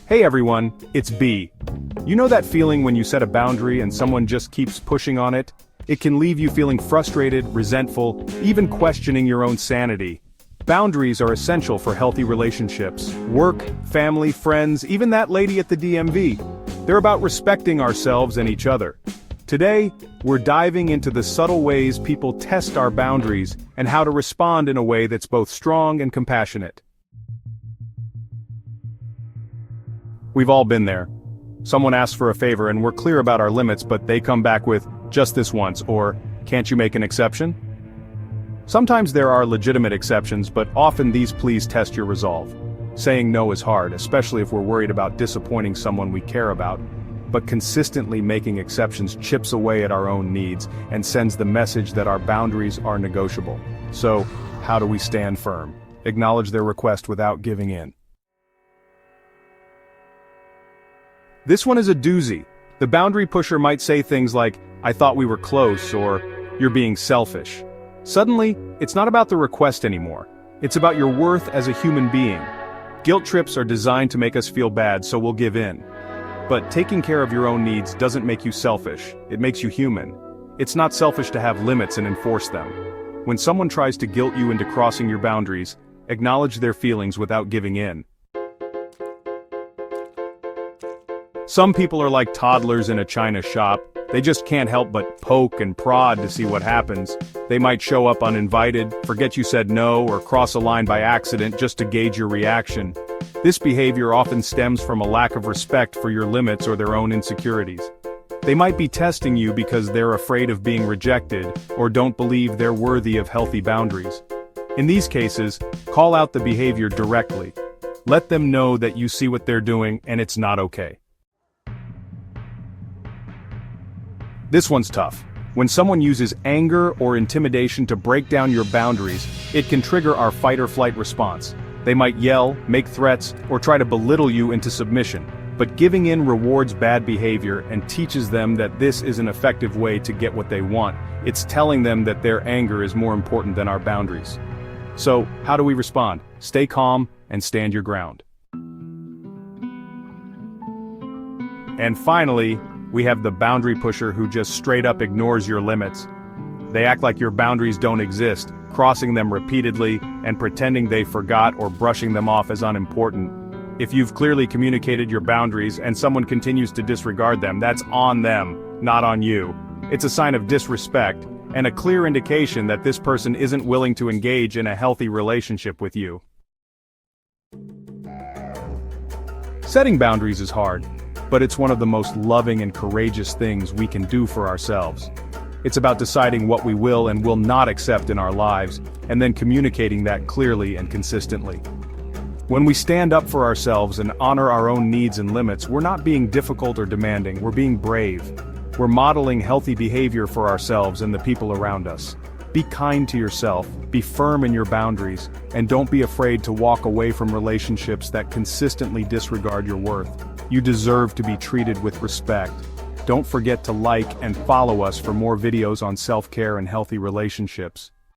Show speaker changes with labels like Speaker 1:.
Speaker 1: Hey everyone, it's B. You know that feeling when you set a boundary and someone just keeps pushing on it? It can leave you feeling frustrated, resentful, even questioning your own sanity. Boundaries are essential for healthy relationships. Work, family, friends, even that lady at the DMV. They're about respecting ourselves and each other. Today, we're diving into the subtle ways people test our boundaries and how to respond in a way that's both strong and compassionate. We've all been there. Someone asks for a favor and we're clear about our limits, but they come back with, "Just this once," or "Can't you make an exception?" Sometimes there are legitimate exceptions, but often these pleas test your resolve. Saying no is hard, especially if we're worried about disappointing someone we care about. But consistently making exceptions chips away at our own needs and sends the message that our boundaries are negotiable. So, how do we stand firm? Acknowledge their request without giving in. This one is a doozy. The boundary pusher might say things like, "I thought we were close," or "You're being selfish." Suddenly, it's not about the request anymore. It's about your worth as a human being. Guilt trips are designed to make us feel bad, so we'll give in. But taking care of your own needs doesn't make you selfish, it makes you human. It's not selfish to have limits and enforce them. When someone tries to guilt you into crossing your boundaries, acknowledge their feelings without giving in. Some people are like toddlers in a china shop. They just can't help but poke and prod to see what happens. They might show up uninvited, forget you said no, or cross a line by accident just to gauge your reaction. This behavior often stems from a lack of respect for your limits or their own insecurities. They might be testing you because they're afraid of being rejected, or don't believe they're worthy of healthy boundaries. In these cases, call out the behavior directly. Let them know that you see what they're doing and it's not okay. This one's tough. When someone uses anger or intimidation to break down your boundaries, it can trigger our fight-or-flight response. They might yell, make threats, or try to belittle you into submission. But giving in rewards bad behavior and teaches them that this is an effective way to get what they want. It's telling them that their anger is more important than our boundaries. So, how do we respond? Stay calm and stand your ground. And finally, we have the boundary pusher who just straight up ignores your limits. They act like your boundaries don't exist, crossing them repeatedly and pretending they forgot or brushing them off as unimportant. If you've clearly communicated your boundaries and someone continues to disregard them, that's on them, not on you. It's a sign of disrespect and a clear indication that this person isn't willing to engage in a healthy relationship with you. Setting boundaries is hard, but it's one of the most loving and courageous things we can do for ourselves. It's about deciding what we will and will not accept in our lives, and then communicating that clearly and consistently. When we stand up for ourselves and honor our own needs and limits, we're not being difficult or demanding, we're being brave. We're modeling healthy behavior for ourselves and the people around us. Be kind to yourself, be firm in your boundaries, and don't be afraid to walk away from relationships that consistently disregard your worth. You deserve to be treated with respect. Don't forget to like and follow us for more videos on self-care and healthy relationships.